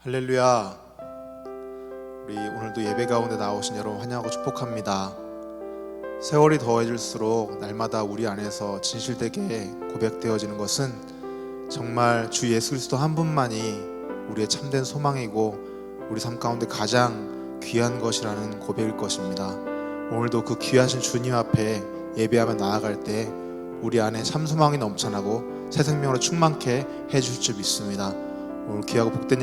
할렐루야. 우리 오늘도 예배 가운데 나오신 여러분 환영하고 축복합니다. 세월이 더해질수록 날마다 우리 안에서 진실되게 고백되어지는 것은 정말 주 예수 그리스도 한 분만이 우리의 참된 소망이고 우리 삶 가운데 가장 귀한 것이라는 고백일 것입니다. 오늘도 그 귀하신 주님 앞에 예배하며 나아갈 때 우리 안에 참 소망이 넘쳐나고 새 생명으로 충만케 해줄 줄 믿습니다. 오늘 귀하고 복된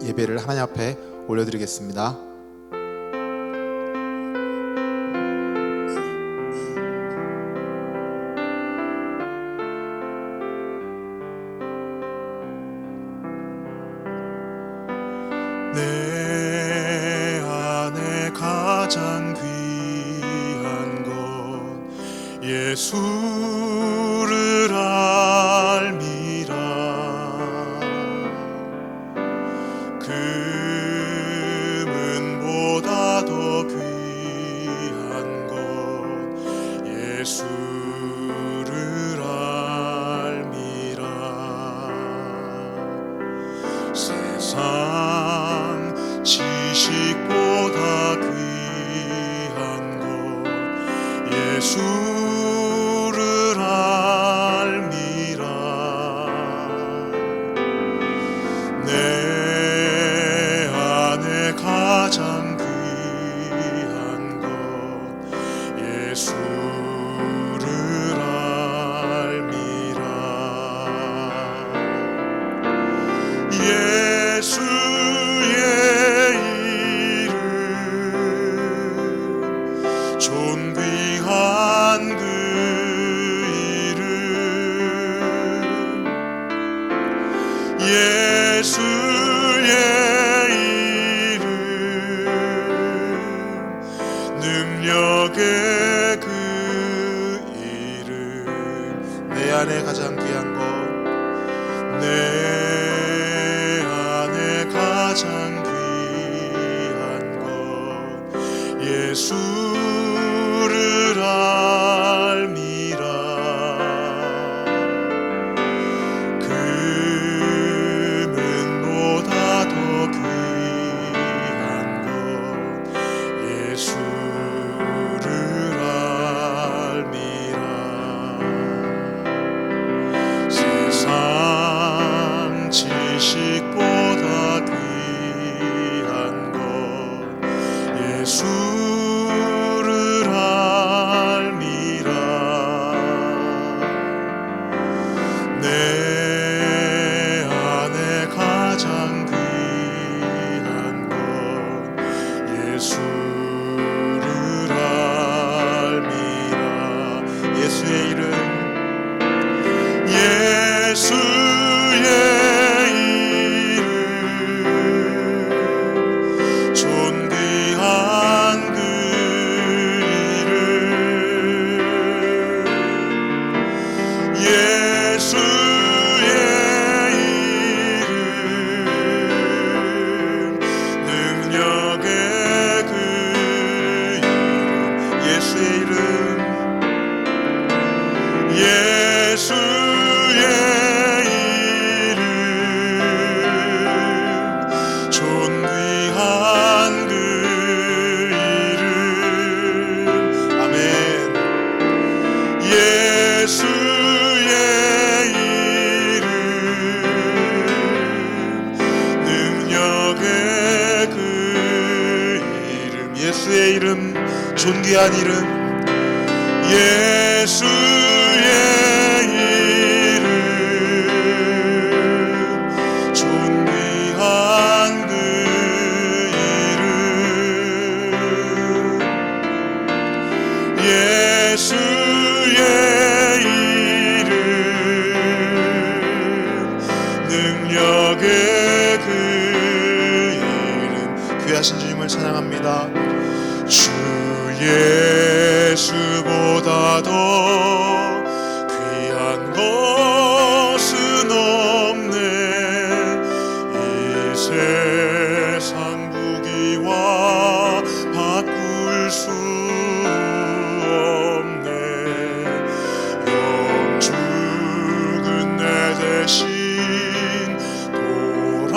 예배를 하나님 앞에 올려드리겠습니다. 내 안에 가장 귀한 것 예수를 알미라. 금은보다 더 귀한 것 예수를 알미라. 세상 지식보다 귀한 것 예수를 알미라. 내 안에 가장 귀한 것 예수를 알미라. 예수의 존귀한 그 이름 예수의 이름 능력의 그 이름 내 안에 가장 귀한 것 내 안에 가장 귀한 것 예수를 알미라. 금은보다 더 귀한 것 예수를 알미라. 세상 지식보다 귀한 것 예수를 알미라. 내 안에 가장 귀한 것 예수를 알미라. 예수의 이름 예수의 이름 존귀한 그 이름 예수의 이름 능력의 그 이름 예수의 이름 예수의 이름 존귀한 그 이름 아멘. 예수의 이름 능력의 그 이름 예수의 이름 존귀한 이름 예수의 이름 존귀한 그 이름 예수의 이름 능력의 그 이름 귀하신 주님을 찬양합니다. 주 예수보다 더 귀한 것은 없네. 이 세상 부귀와 바꿀 수 없네. 영죽은 내 대신 돌아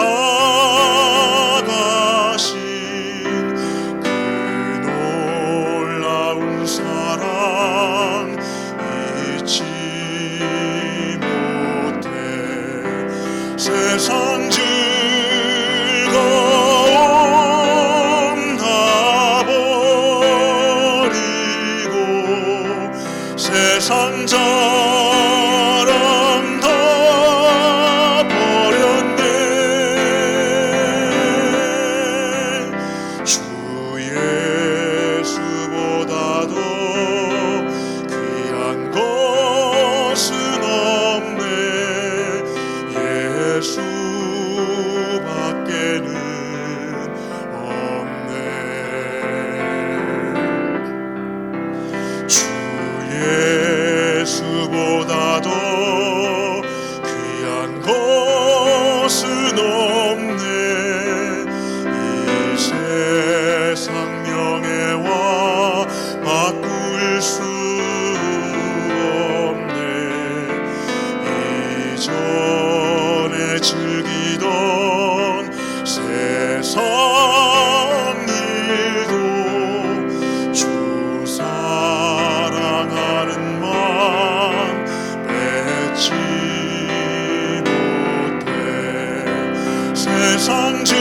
세상 즐거움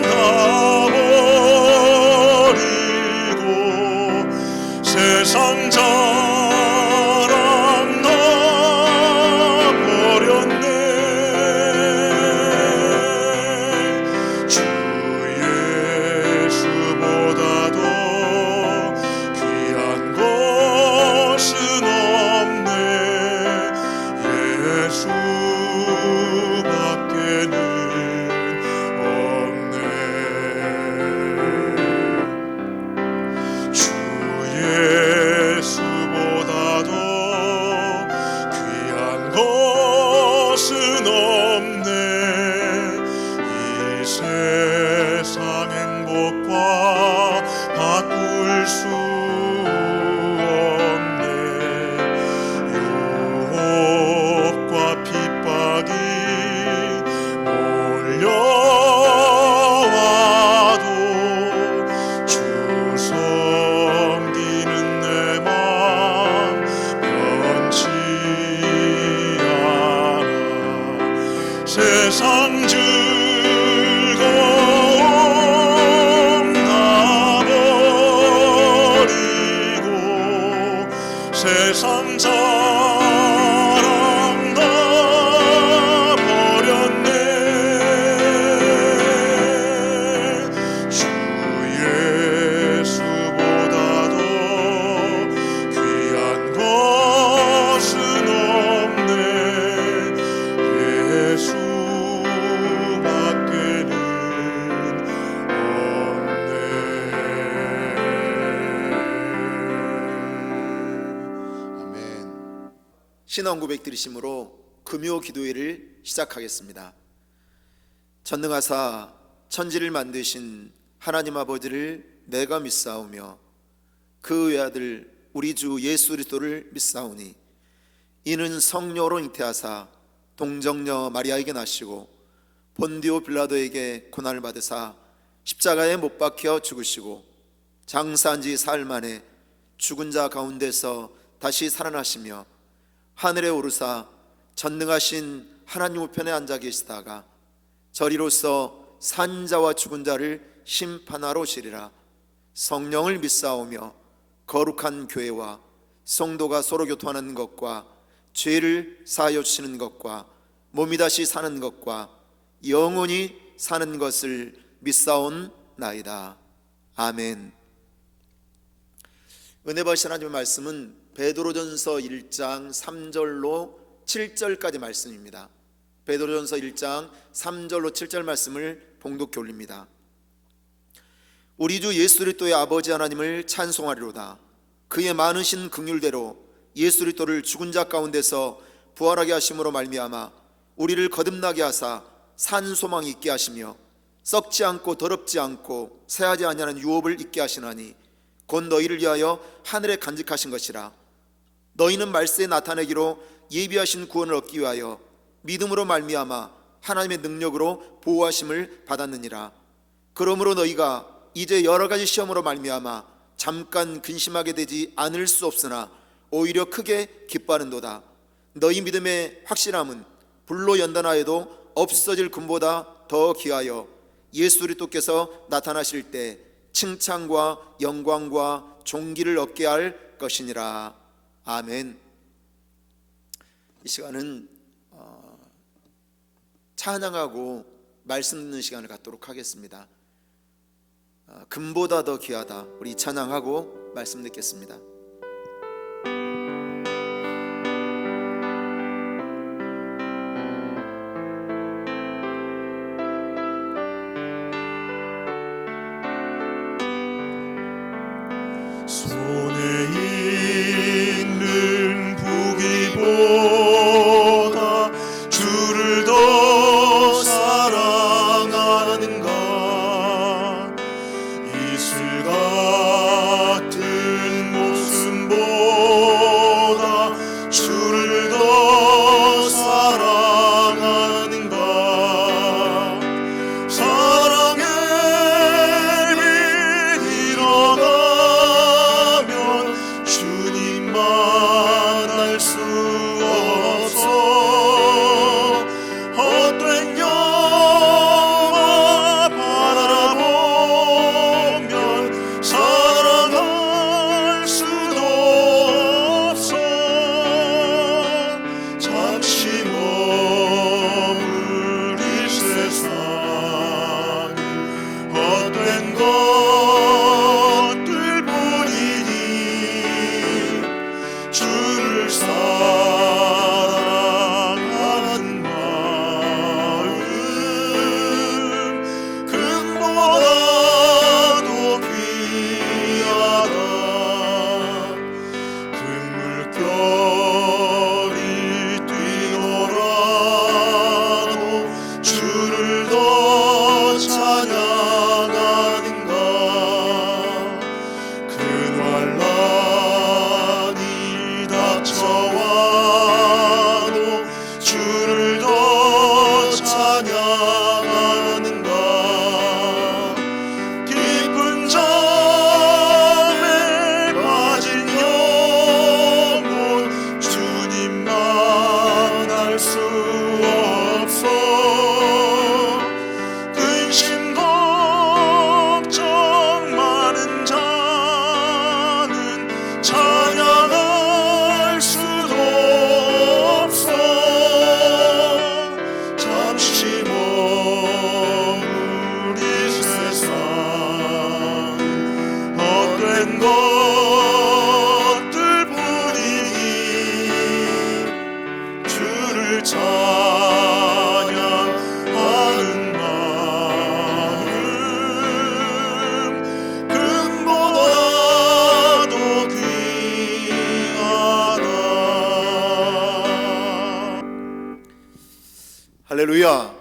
다 버리고 세상 자랑 다 버렸네. 주 예수보다도 귀한 것은 없네. 예수밖에는 없네. 주 예수보다도 귀한 것은 없네. 이 세상 행복과 바꿀 수 없네. 유혹과 핍박이 몰려와도 주 섬기는 내 맘 변치 않아. 세상 즐거움 다 버리고 세상 자랑 다 버렸네. 주 예수보다도 귀한 것은 없네. 예수밖에는 없네. 아멘. 신앙 고백 드리심으로 금요 기도회를 시작하겠습니다. 전능하사 천지를 만드신 하나님 아버지를 내가 믿사오며 그 외아들 우리 주 예수 그리스도를 믿사오니 이는 성령으로 잉태하사 동정녀 마리아에게 나시고 본디오 빌라도에게 고난을 받으사 십자가에 못 박혀 죽으시고 장사한 지 사흘 만에 죽은 자 가운데서 다시 살아나시며 하늘에 오르사 전능하신 하나님 우편에 앉아 계시다가 저리로서 산 자와 죽은 자를 심판하러 오시리라. 성령을 믿사오며 거룩한 교회와 성도가 서로 교통하는 것과 죄를 사하여 주시는 것과 몸이 다시 사는 것과 영원히 사는 것을 믿사옵나이다. 아멘. 은혜 받으신 하나님의 말씀은 베드로전서 1장 3절로 7절까지 말씀입니다. 베드로전서 1장 3절로 7절 말씀을 봉독해 올립니다. 우리 주 예수 그리스도의 아버지 하나님을 찬송하리로다. 그의 많으신 긍휼대로 예수 그리스도를 죽은 자 가운데서 부활하게 하심으로 말미암아 우리를 거듭나게 하사 산 소망이 있게 하시며 썩지 않고 더럽지 않고 새하지 아니하는 유업을 있게 하시나니 곧 너희를 위하여 하늘에 간직하신 것이라. 너희는 말세에 나타내기로 예비하신 구원을 얻기 위하여 믿음으로 말미암아 하나님의 능력으로 보호하심을 받았느니라. 그러므로 너희가 이제 여러 가지 시험으로 말미암아 잠깐 근심하게 되지 않을 수 없으나 오히려 크게 기뻐하는도다. 너희 믿음의 확실함은 불로 연단하여도 없어질 금보다 더 귀하여 예수 그리스도께서 나타나실 때 칭찬과 영광과 존귀를 얻게 할 것이니라. 아멘. 이 시간은 찬양하고 말씀 듣는 시간을 갖도록 하겠습니다. 금보다 더 귀하다. 우리 찬양하고 말씀 듣겠습니다. 손에 있는 부귀보다 주를 더 사랑하는가. 이슬 같은 모습 할렐루야.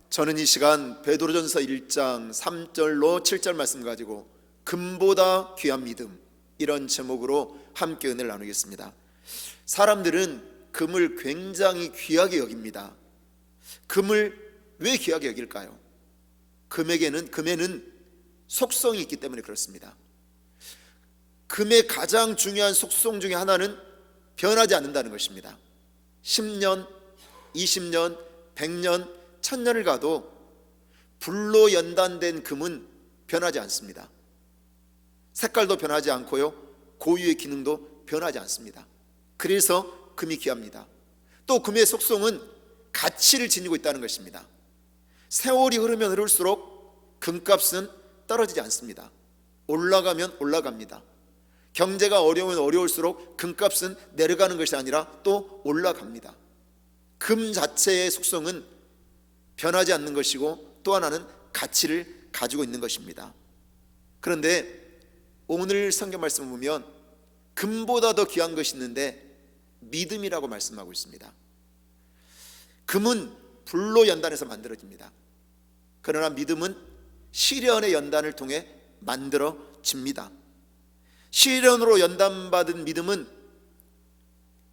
저는 이 시간 베드로전서 1장 3절로 7절 말씀 가지고 금보다 귀한 믿음, 이런 제목으로 함께 은혜를 나누겠습니다. 사람들은 금을 굉장히 귀하게 여깁니다. 금을 왜 귀하게 여길까요? 금에는 속성이 있기 때문에 그렇습니다. 금의 가장 중요한 속성 중에 하나는 변하지 않는다는 것입니다. 10년, 20년, 100년, 1000년을 가도 불로 연단된 금은 변하지 않습니다. 색깔도 변하지 않고요, 고유의 기능도 변하지 않습니다. 그래서 금이 귀합니다. 또 금의 속성은 가치를 지니고 있다는 것입니다. 세월이 흐르면 흐를수록 금값은 떨어지지 않습니다. 올라가면 올라갑니다. 경제가 어려우면 어려울수록 금값은 내려가는 것이 아니라 또 올라갑니다. 금 자체의 속성은 변하지 않는 것이고 또 하나는 가치를 가지고 있는 것입니다. 그런데 오늘 성경 말씀을 보면 금보다 더 귀한 것이 있는데 믿음이라고 말씀하고 있습니다. 금은 불로 연단해서 만들어집니다. 그러나 믿음은 시련의 연단을 통해 만들어집니다. 시련으로 연단받은 믿음은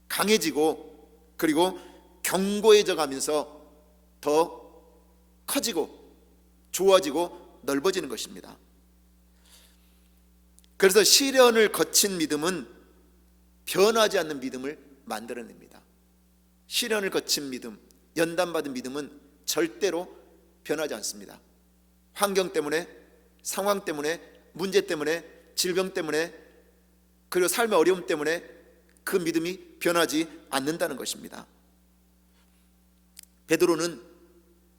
강해지고 그리고 견고해져 가면서 더 커지고 좋아지고 넓어지는 것입니다. 그래서 시련을 거친 믿음은 변하지 않는 믿음을 만들어냅니다. 시련을 거친 믿음, 연단받은 믿음은 절대로 변하지 않습니다. 환경 때문에, 상황 때문에, 문제 때문에, 질병 때문에, 그리고 삶의 어려움 때문에 그 믿음이 변하지 않는다는 것입니다. 베드로는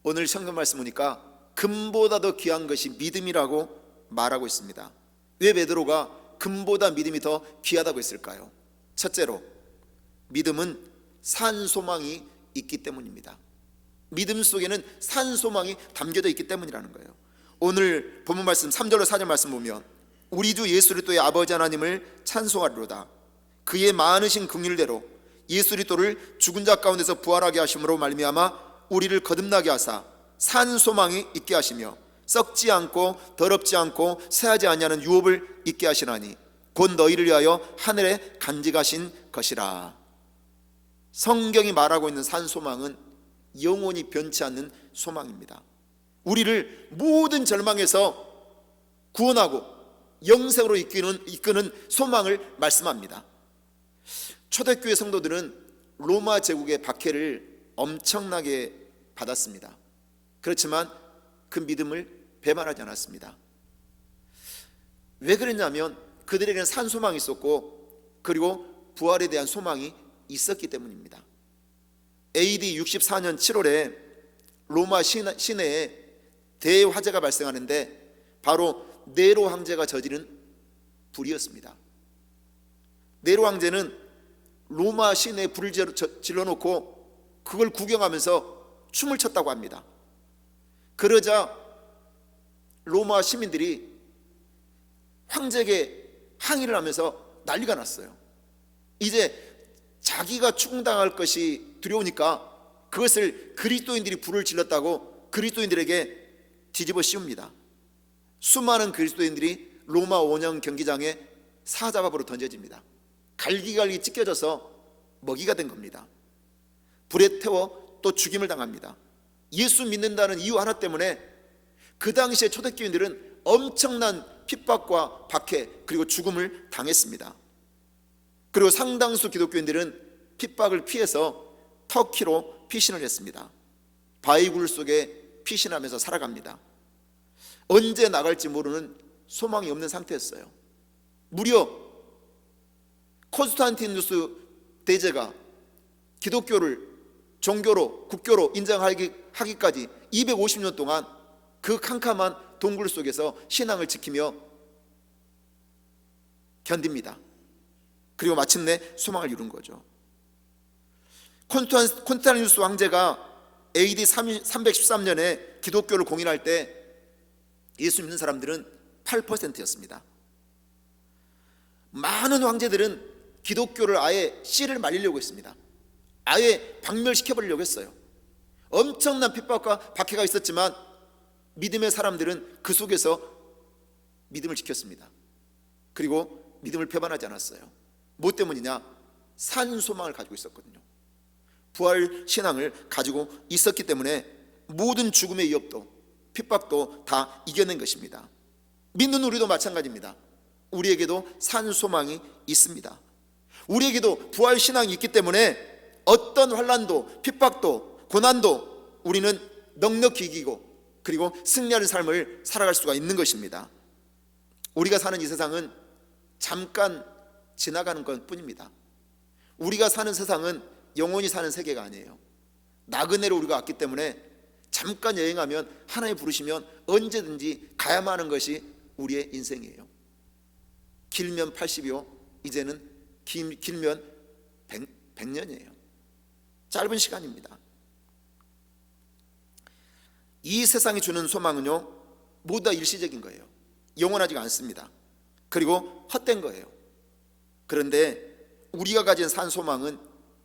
오늘 성경 말씀 보니까 금보다 더 귀한 것이 믿음이라고 말하고 있습니다. 왜 베드로가 금보다 믿음이 더 귀하다고 했을까요? 첫째로, 믿음은 산 소망이 있기 때문입니다. 믿음 속에는 산 소망이 담겨져 있기 때문이라는 거예요. 오늘 본문 말씀 3절로 4절 말씀 보면 우리 주 예수 그리스도의 아버지 하나님을 찬송하리로다. 그의 많으신 긍휼대로 예수 그리스도를 죽은 자 가운데서 부활하게 하심으로 말미암아 우리를 거듭나게 하사 산 소망이 있게 하시며 썩지 않고 더럽지 않고 새하지 아니하는 유업을 있게 하시나니 곧 너희를 위하여 하늘에 간직하신 것이라. 성경이 말하고 있는 산 소망은 영원히 변치 않는 소망입니다. 우리를 모든 절망에서 구원하고 영생으로 이끄는 소망을 말씀합니다. 초대교회 성도들은 로마 제국의 박해를 엄청나게 받았습니다. 그렇지만 그 믿음을 배반하지 않았습니다. 왜 그랬냐면 그들에게는 산 소망이 있었고 그리고 부활에 대한 소망이 있었기 때문입니다. AD 64년 7월에 로마 시내에 대화재가 발생하는데 바로 네로 황제가 저지른 불이었습니다. 네로 황제는 로마 시내에 불을 질러놓고 그걸 구경하면서 춤을 췄다고 합니다. 그러자 로마 시민들이 황제에게 항의를 하면서 난리가 났어요. 이제 자기가 추궁당할 것이 두려우니까 그것을 그리스도인들이 불을 질렀다고 그리스도인들에게 뒤집어 씌웁니다. 수많은 그리스도인들이 로마 원형 경기장에 사자밥으로 던져집니다. 갈기갈기 찢겨져서 먹이가 된 겁니다. 불에 태워 또 죽임을 당합니다. 예수 믿는다는 이유 하나 때문에 그 당시에 초대교인들은 엄청난 핍박과 박해 그리고 죽음을 당했습니다. 그리고 상당수 기독교인들은 핍박을 피해서 터키로 피신을 했습니다. 바위굴 속에 피신하면서 살아갑니다. 언제 나갈지 모르는 소망이 없는 상태였어요. 무려 콘스탄티누스 대제가 기독교를 종교로 국교로 인정하기까지 250년 동안 그 캄캄한 동굴 속에서 신앙을 지키며 견딥니다. 그리고 마침내 소망을 이룬 거죠. 콘스탄티누스 황제가 AD 313년에 기독교를 공인할 때 예수 믿는 사람들은 8%였습니다. 많은 황제들은 기독교를 아예 씨를 말리려고 했습니다. 아예 박멸시켜버리려고 했어요. 엄청난 핍박과 박해가 있었지만 믿음의 사람들은 그 속에서 믿음을 지켰습니다. 그리고 믿음을 배반하지 않았어요. 뭐 때문이냐? 산 소망을 가지고 있었거든요. 부활 신앙을 가지고 있었기 때문에 모든 죽음의 위협도 핍박도 다 이겨낸 것입니다. 믿는 우리도 마찬가지입니다. 우리에게도 산 소망이 있습니다. 우리에게도 부활 신앙이 있기 때문에 어떤 환난도 핍박도 고난도 우리는 넉넉히 이기고 그리고 승리하는 삶을 살아갈 수가 있는 것입니다. 우리가 사는 이 세상은 잠깐 지나가는 것 뿐입니다. 우리가 사는 세상은 영원히 사는 세계가 아니에요. 나그네로 우리가 왔기 때문에 잠깐 여행하면 하나님 부르시면 언제든지 가야만 하는 것이 우리의 인생이에요. 길면 80이요 이제는 길면 100년이에요 짧은 시간입니다. 이 세상이 주는 소망은요 모두 다 일시적인 거예요. 영원하지가 않습니다. 그리고 헛된 거예요. 그런데 우리가 가진 산 소망은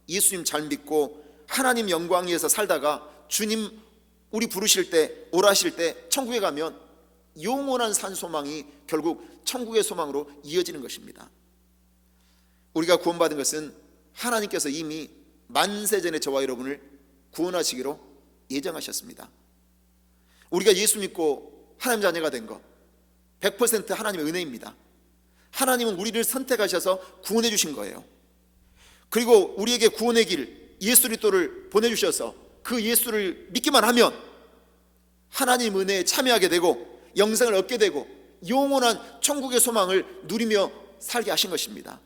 예수님 잘 믿고 하나님 영광 위에서 살다가 주님 우리 부르실 때 오라실 때 천국에 가면 영원한 산 소망이 결국 천국의 소망으로 이어지는 것입니다. 우리가 구원받은 것은 하나님께서 이미 만세전에 저와 여러분을 구원하시기로 예정하셨습니다. 우리가 예수 믿고 하나님 자녀가 된 것 100% 하나님의 은혜입니다. 하나님은 우리를 선택하셔서 구원해 주신 거예요. 그리고 우리에게 구원의 길 예수 그리스도를 보내주셔서 그 예수를 믿기만 하면 하나님 은혜에 참여하게 되고 영생을 얻게 되고 영원한 천국의 소망을 누리며 살게 하신 것입니다.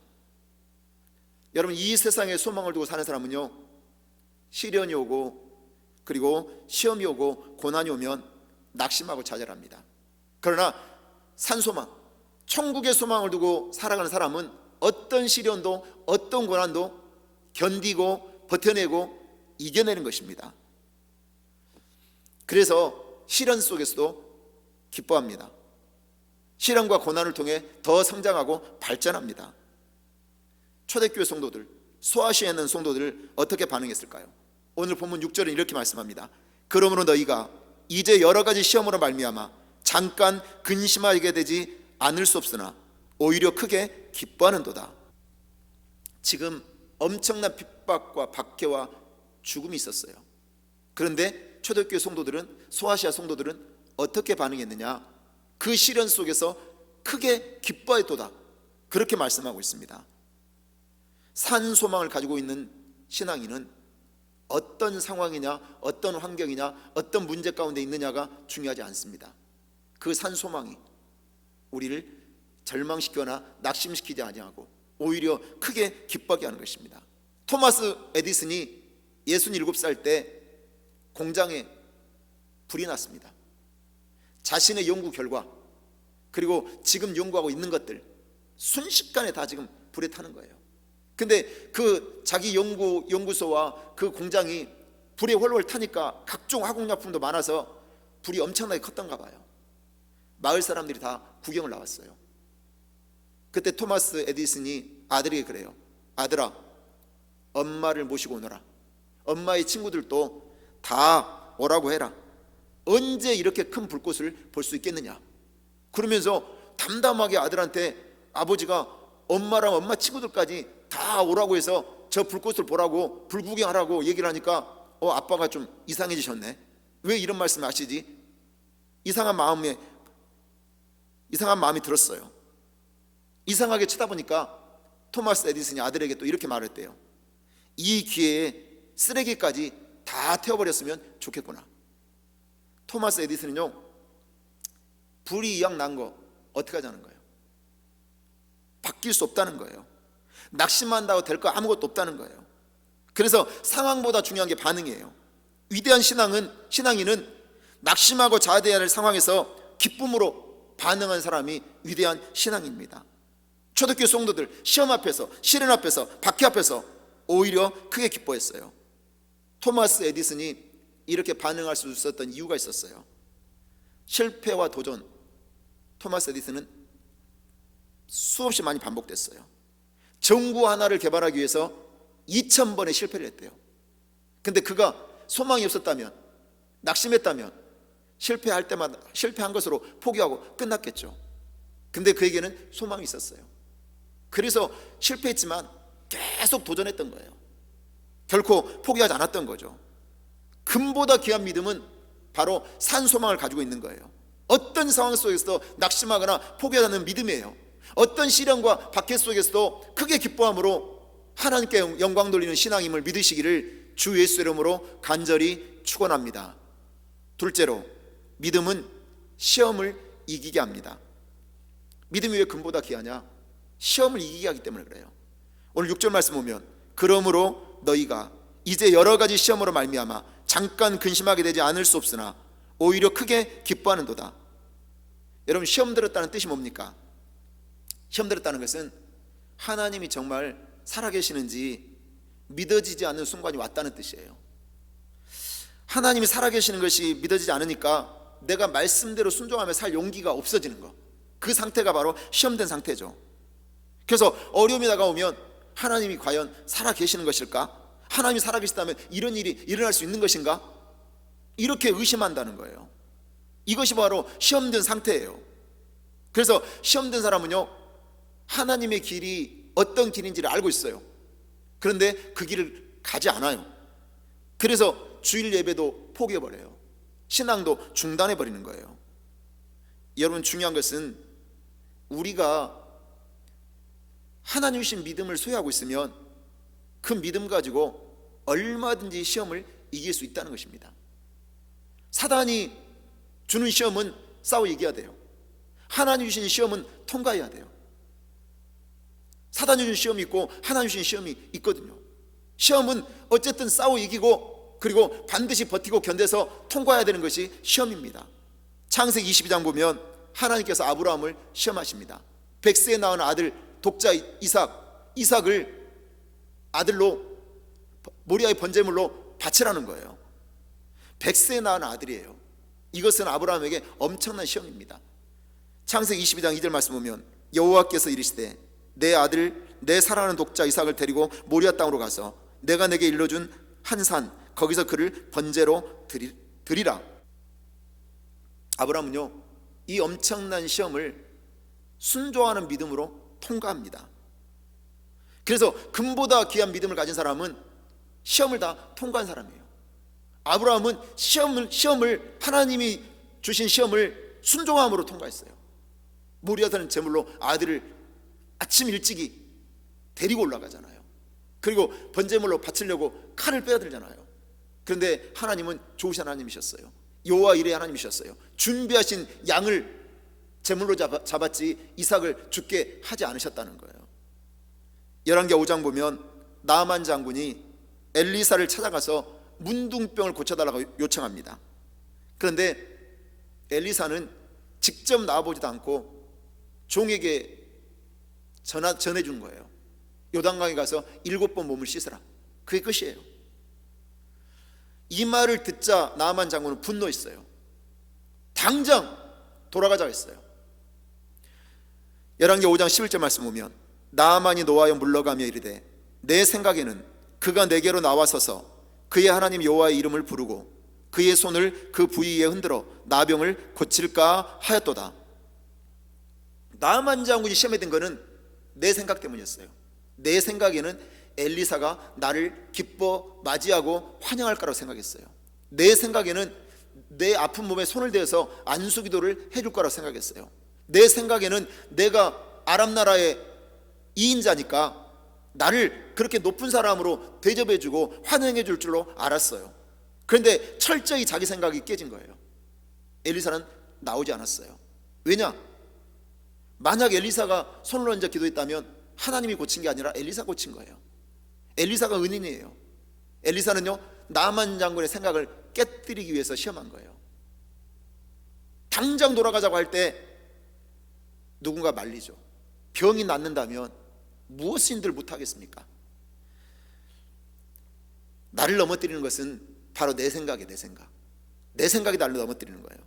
여러분 이 세상에 소망을 두고 사는 사람은요 시련이 오고 그리고 시험이 오고 고난이 오면 낙심하고 좌절합니다. 그러나 산소망 천국의 소망을 두고 살아가는 사람은 어떤 시련도 어떤 고난도 견디고 버텨내고 이겨내는 것입니다. 그래서 시련 속에서도 기뻐합니다. 시련과 고난을 통해 더 성장하고 발전합니다. 초대교회 성도들, 소아시아에 있는 성도들 어떻게 반응했을까요? 오늘 본문 6절은 이렇게 말씀합니다. 그러므로 너희가 이제 여러 가지 시험으로 말미암아 잠깐 근심하게 되지 않을 수 없으나 오히려 크게 기뻐하는도다. 지금 엄청난 핍박과 박해와 죽음이 있었어요. 그런데 초대교회 성도들은 소아시아 성도들은 어떻게 반응했느냐? 그 시련 속에서 크게 기뻐했도다. 그렇게 말씀하고 있습니다. 산 소망을 가지고 있는 신앙인은 어떤 상황이냐 어떤 환경이냐 어떤 문제 가운데 있느냐가 중요하지 않습니다. 그 산 소망이 우리를 절망시키거나 낙심시키지 아니하고 오히려 크게 기뻐하게 하는 것입니다. 토마스 에디슨이 67살 때 공장에 불이 났습니다. 자신의 연구 결과 그리고 지금 연구하고 있는 것들 순식간에 다 지금 불에 타는 거예요. 근데 그 자기 연구소와 그 공장이 불에 훨훨 타니까 각종 화공약품도 많아서 불이 엄청나게 컸던가 봐요. 마을 사람들이 다 구경을 나왔어요. 그때 토마스 에디슨이 아들에게 그래요. 아들아, 엄마를 모시고 오너라. 엄마의 친구들도 다 오라고 해라. 언제 이렇게 큰 불꽃을 볼 수 있겠느냐. 그러면서 담담하게 아들한테 아버지가 엄마랑 엄마 친구들까지 다 오라고 해서 저 불꽃을 보라고 불구경하라고 얘기를 하니까 아빠가 좀 이상해지셨네. 왜 이런 말씀을 하시지? 이상한 마음이 들었어요. 이상하게 쳐다보니까 토마스 에디슨이 아들에게 또 이렇게 말했대요. 이 기회에 쓰레기까지 다 태워버렸으면 좋겠구나. 토마스 에디슨은요 불이 이왕 난 거 어떻게 하자는 거예요? 바뀔 수 없다는 거예요. 낙심한다고 될 거 아무것도 없다는 거예요. 그래서 상황보다 중요한 게 반응이에요. 위대한 신앙인은 낙심하고 자아대야 할 상황에서 기쁨으로 반응한 사람이 위대한 신앙입니다. 초대교회 성도들 시험 앞에서 시련 앞에서 박해 앞에서 오히려 크게 기뻐했어요. 토마스 에디슨이 이렇게 반응할 수 있었던 이유가 있었어요. 실패와 도전, 토마스 에디슨은 수없이 많이 반복됐어요. 전구 하나를 개발하기 위해서 2000번의 실패를 했대요. 근데 그가 소망이 없었다면, 낙심했다면 실패할 때마다 실패한 것으로 포기하고 끝났겠죠. 근데 그에게는 소망이 있었어요. 그래서 실패했지만 계속 도전했던 거예요. 결코 포기하지 않았던 거죠. 금보다 귀한 믿음은 바로 산 소망을 가지고 있는 거예요. 어떤 상황 속에서도 낙심하거나 포기하지 않는 믿음이에요. 어떤 시련과 박해 속에서도 크게 기뻐함으로 하나님께 영광 돌리는 신앙임을 믿으시기를 주 예수 이름으로 간절히 축원합니다. 둘째로, 믿음은 시험을 이기게 합니다. 믿음이 왜 금보다 귀하냐? 시험을 이기게 하기 때문에 그래요. 오늘 6절 말씀 보면, 그러므로 너희가 이제 여러 가지 시험으로 말미암아 잠깐 근심하게 되지 않을 수 없으나 오히려 크게 기뻐하는도다. 여러분, 시험 들었다는 뜻이 뭡니까? 시험 들었다는 것은 하나님이 정말 살아계시는지 믿어지지 않는 순간이 왔다는 뜻이에요. 하나님이 살아계시는 것이 믿어지지 않으니까 내가 말씀대로 순종하며 살 용기가 없어지는 것, 그 상태가 바로 시험된 상태죠. 그래서 어려움이 다가오면 하나님이 과연 살아계시는 것일까? 하나님이 살아계시다면 이런 일이 일어날 수 있는 것인가? 이렇게 의심한다는 거예요. 이것이 바로 시험된 상태예요. 그래서 시험된 사람은요, 하나님의 길이 어떤 길인지를 알고 있어요. 그런데 그 길을 가지 않아요. 그래서 주일 예배도 포기해버려요. 신앙도 중단해버리는 거예요. 여러분, 중요한 것은 우리가 하나님 주신 믿음을 소유하고 있으면 그 믿음 가지고 얼마든지 시험을 이길 수 있다는 것입니다. 사단이 주는 시험은 싸워 이겨야 돼요. 하나님 주신 시험은 통과해야 돼요. 사단이 주신 시험이 있고 하나님 주신 시험이 있거든요. 시험은 어쨌든 싸워 이기고 그리고 반드시 버티고 견뎌서 통과해야 되는 것이 시험입니다. 창세기 22장 보면 하나님께서 아브라함을 시험하십니다. 100세에 낳은 아들 독자 이삭을 아들로 모리아의 번제물로 바치라는 거예요. 100세에 낳은 아들이에요. 이것은 아브라함에게 엄청난 시험입니다. 창세기 22장 2절 말씀 보면, 여호와께서 이르시되 내 아들 내 사랑하는 독자 이삭을 데리고 모리아 땅으로 가서 내가 내게 일러준 한 산 거기서 그를 번제로 드리라. 아브라함은요, 이 엄청난 시험을 순종하는 믿음으로 통과합니다. 그래서 금보다 귀한 믿음을 가진 사람은 시험을 다 통과한 사람이에요. 아브라함은 시험을 하나님이 주신 시험을 순종함으로 통과했어요. 모리아산은 제물로 아들을 아침 일찍이 데리고 올라가잖아요. 그리고 번제물로 바치려고 칼을 빼앗들잖아요. 그런데 하나님은 좋으신 하나님이셨어요. 여호와 이레 하나님이셨어요. 준비하신 양을 제물로 잡았지 이삭을 죽게 하지 않으셨다는 거예요. 열왕기 5장 보면 나아만 장군이 엘리사를 찾아가서 문둥병을 고쳐달라고 요청합니다. 그런데 엘리사는 직접 나와보지도 않고 종에게 전해준 거예요. 요단강에 가서 7번 몸을 씻으라. 그게 끝이에요. 이 말을 듣자 나아만 장군은 분노했어요. 당장 돌아가자고 했어요. 열왕기 5장 11절 말씀 보면, 나아만이 노하여 물러가며 이르되 내 생각에는 그가 내게로 나와서서 그의 하나님 여호와의 이름을 부르고 그의 손을 그 부위에 흔들어 나병을 고칠까 하였도다. 나아만 장군이 시험에 든 거는 내 생각 때문이었어요. 내 생각에는 엘리사가 나를 기뻐 맞이하고 환영할 거라고 생각했어요. 내 생각에는 내 아픈 몸에 손을 대어서 안수기도를 해줄 거라고 생각했어요. 내 생각에는 내가 아람 나라의 2인자니까 나를 그렇게 높은 사람으로 대접해주고 환영해 줄 줄로 알았어요. 그런데 철저히 자기 생각이 깨진 거예요. 엘리사는 나오지 않았어요. 왜냐? 만약 엘리사가 손을 얹어 기도했다면 하나님이 고친 게 아니라 엘리사 고친 거예요. 엘리사가 은인이에요. 엘리사는요, 나아만 장군의 생각을 깨뜨리기 위해서 시험한 거예요. 당장 돌아가자고 할 때 누군가 말리죠. 병이 낫는다면 무엇인들 못하겠습니까? 나를 넘어뜨리는 것은 바로 내 생각이에요. 내 생각이 나를 넘어뜨리는 거예요.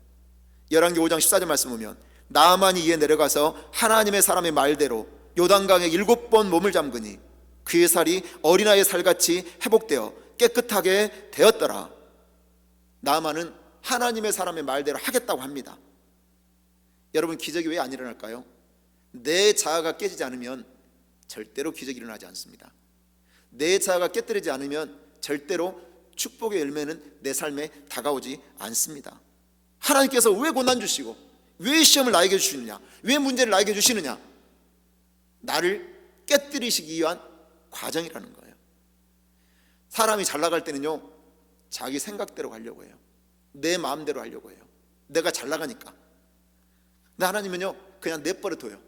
열왕기 5장 14절 말씀 보면, 나아만이 이에 내려가서 하나님의 사람의 말대로 요단강에 7번 몸을 잠그니 그의 살이 어린아이의 살같이 회복되어 깨끗하게 되었더라. 나아만은 하나님의 사람의 말대로 하겠다고 합니다. 여러분, 기적이 왜 안 일어날까요? 내 자아가 깨지지 않으면 절대로 기적이 일어나지 않습니다. 내 자아가 깨뜨리지 않으면 절대로 축복의 열매는 내 삶에 다가오지 않습니다. 하나님께서 왜 고난 주시고 왜 시험을 나에게 주시느냐, 왜 문제를 나에게 주시느냐? 나를 깨뜨리시기 위한 과정이라는 거예요. 사람이 잘 나갈 때는요, 자기 생각대로 가려고 해요. 내 마음대로 하려고 해요. 내가 잘 나가니까. 근데 하나님은요, 그냥 내버려 둬요.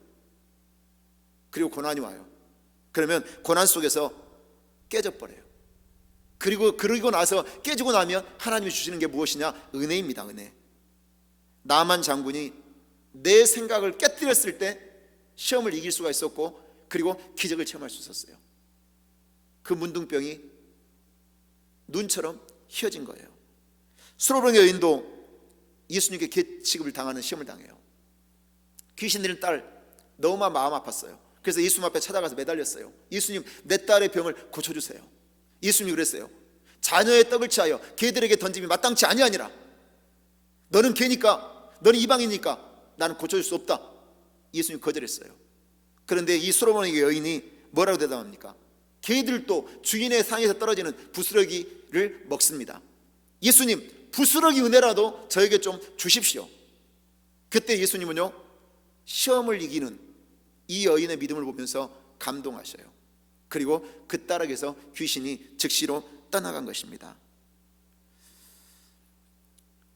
그리고 고난이 와요. 그러면 고난 속에서 깨져버려요. 그리고 나서 깨지고 나면 하나님이 주시는 게 무엇이냐? 은혜입니다. 은혜. 나만 장군이 내 생각을 깨뜨렸을 때 시험을 이길 수가 있었고, 그리고 기적을 체험할 수 있었어요. 그 문둥병이 눈처럼 휘어진 거예요. 수로병의 여인도 예수님께 개 취급을 당하는 시험을 당해요. 귀신 들린 딸 너무 마음 아팠어요. 그래서 예수님 앞에 찾아가서 매달렸어요. 예수님, 내 딸의 병을 고쳐주세요. 예수님이 그랬어요. 자녀의 떡을 취하여 개들에게 던짐이 마땅치 아니하니라. 너는 개니까, 너는 이방이니까 나는 고쳐줄 수 없다. 예수님이 거절했어요. 그런데 이 수로병의 여인이 뭐라고 대답합니까? 개들도 주인의 상에서 떨어지는 부스러기를 먹습니다. 예수님, 부스러기 은혜라도 저에게 좀 주십시오. 그때 예수님은요, 시험을 이기는 이 여인의 믿음을 보면서 감동하셔요. 그리고 그 딸에게서 귀신이 즉시로 떠나간 것입니다.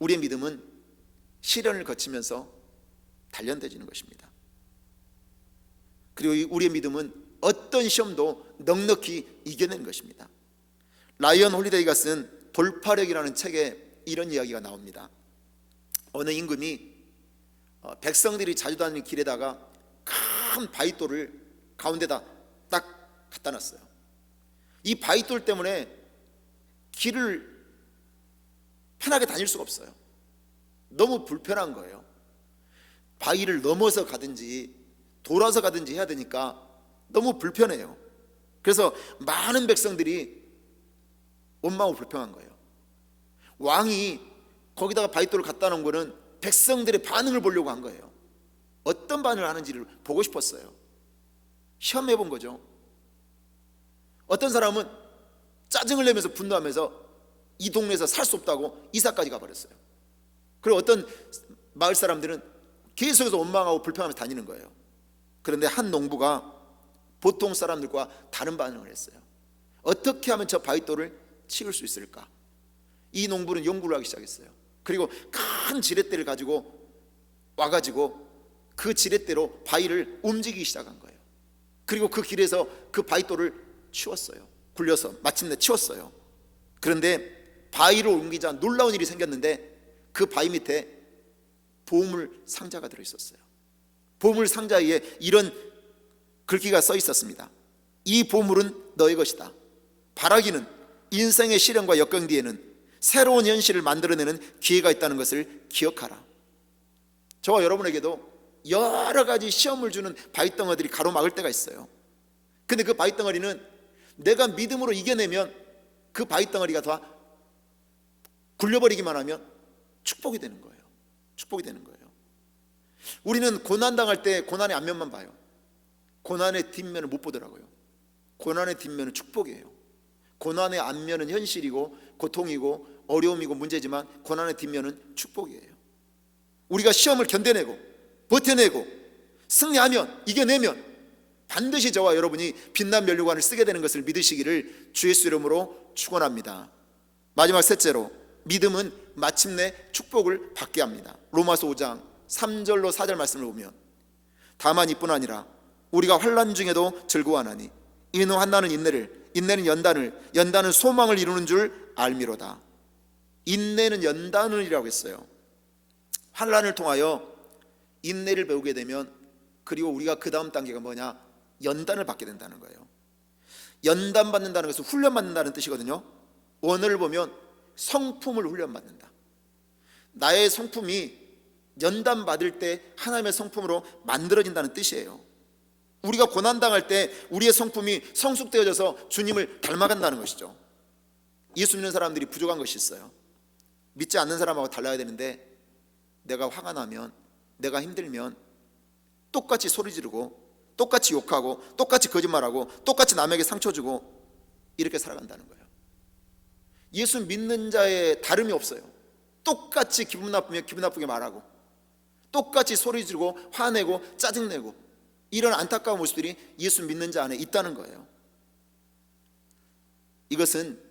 우리의 믿음은 시련을 거치면서 단련되어지는 것입니다. 그리고 우리의 믿음은 어떤 시험도 넉넉히 이겨내는 것입니다. 라이언 홀리데이가 쓴 돌파력이라는 책에 이런 이야기가 나옵니다. 어느 임금이 백성들이 자주 다니는 길에다가 큰 바위돌을 가운데다 딱 갖다 놨어요. 이 바위돌 때문에 길을 편하게 다닐 수가 없어요. 너무 불편한 거예요. 바위를 넘어서 가든지 돌아서 가든지 해야 되니까 너무 불편해요. 그래서 많은 백성들이 원망하고 불평한 거예요. 왕이 거기다가 바위돌을 갖다 놓은 거는 백성들의 반응을 보려고 한 거예요. 어떤 반응을 하는지를 보고 싶었어요. 시험해 본 거죠. 어떤 사람은 짜증을 내면서 분노하면서 이 동네에서 살 수 없다고 이사까지 가버렸어요. 그리고 어떤 마을 사람들은 계속해서 원망하고 불평하면서 다니는 거예요. 그런데 한 농부가 보통 사람들과 다른 반응을 했어요. 어떻게 하면 저 바위돌을 치울 수 있을까? 이 농부는 연구를 하기 시작했어요. 그리고 큰 지렛대를 가지고 와가지고 그 지렛대로 바위를 움직이기 시작한 거예요. 그리고 그 길에서 그 바위돌을 치웠어요. 굴려서 마침내 치웠어요. 그런데 바위를 옮기자 놀라운 일이 생겼는데 그 바위 밑에 보물 상자가 들어있었어요. 보물 상자 위에 이런 글귀가 써 있었습니다. 이 보물은 너의 것이다. 바라기는 인생의 시련과 역경 뒤에는 새로운 현실을 만들어내는 기회가 있다는 것을 기억하라. 저와 여러분에게도 여러 가지 시험을 주는 바위덩어리들이 가로막을 때가 있어요. 근데 그 바위덩어리는 내가 믿음으로 이겨내면 그 바위덩어리가 다 굴려버리기만 하면 축복이 되는 거예요. 축복이 되는 거예요. 우리는 고난당할 때 고난의 앞면만 봐요. 고난의 뒷면을 못 보더라고요. 고난의 뒷면은 축복이에요. 고난의 앞면은 현실이고 고통이고 어려움이고 문제지만 고난의 뒷면은 축복이에요. 우리가 시험을 견뎌내고 버텨내고 승리하면, 이겨내면 반드시 저와 여러분이 빛난 면류관을 쓰게 되는 것을 믿으시기를 주 예수 이름으로 축원합니다. 마지막 셋째로, 믿음은 마침내 축복을 받게 합니다. 로마서 5장 3절로 4절 말씀을 보면, 다만 이뿐 아니라 우리가 환난 중에도 즐거워하나니 이는 환난은 인내를, 인내는 연단을, 연단은 소망을 이루는 줄 알미로다. 인내는 연단을이라고 했어요. 환난을 통하여 인내를 배우게 되면, 그리고 우리가 그 다음 단계가 뭐냐? 연단을 받게 된다는 거예요. 연단 받는다는 것은 훈련 받는다는 뜻이거든요. 원어를 보면 성품을 훈련받는다. 나의 성품이 연단 받을 때 하나님의 성품으로 만들어진다는 뜻이에요. 우리가 고난당할 때 우리의 성품이 성숙되어져서 주님을 닮아간다는 것이죠. 예수 믿는 사람들이 부족한 것이 있어요. 믿지 않는 사람하고 달라야 되는데 내가 화가 나면, 내가 힘들면 똑같이 소리 지르고 똑같이 욕하고 똑같이 거짓말하고 똑같이 남에게 상처 주고 이렇게 살아간다는 거예요. 예수 믿는 자의 다름이 없어요. 똑같이 기분 나쁘면 기분 나쁘게 말하고 똑같이 소리 지르고 화내고 짜증내고 이런 안타까운 모습들이 예수 믿는 자 안에 있다는 거예요. 이것은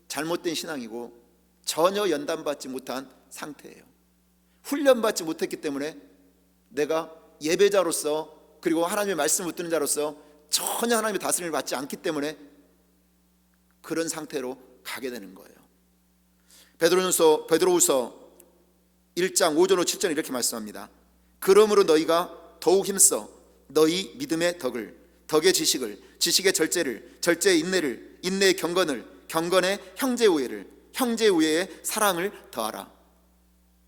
잘못된 신앙이고 전혀 연단받지 못한 상태예요. 훈련받지 못했기 때문에 내가 예배자로서 그리고 하나님의 말씀을 듣는 자로서 전혀 하나님의 다스림을 받지 않기 때문에 그런 상태로 가게 되는 거예요. 베드로후서 1장 5절 7절 이렇게 말씀합니다. 그러므로 너희가 더욱 힘써 너희 믿음의 덕의 지식을, 지식의 절제를, 절제의 인내를, 인내의 경건을, 경건의 형제 우애를, 형제 우애의 사랑을 더하라.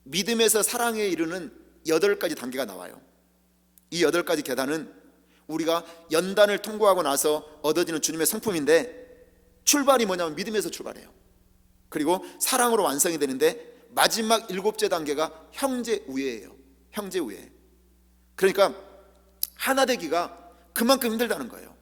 믿음에서 사랑에 이르는 8가지 단계가 나와요. 이 8가지 계단은 우리가 연단을 통과하고 나서 얻어지는 주님의 성품인데 출발이 뭐냐면 믿음에서 출발해요. 그리고 사랑으로 완성이 되는데 마지막 7째 단계가 형제 우애예요. 형제 우애. 그러니까 하나 되기가 그만큼 힘들다는 거예요.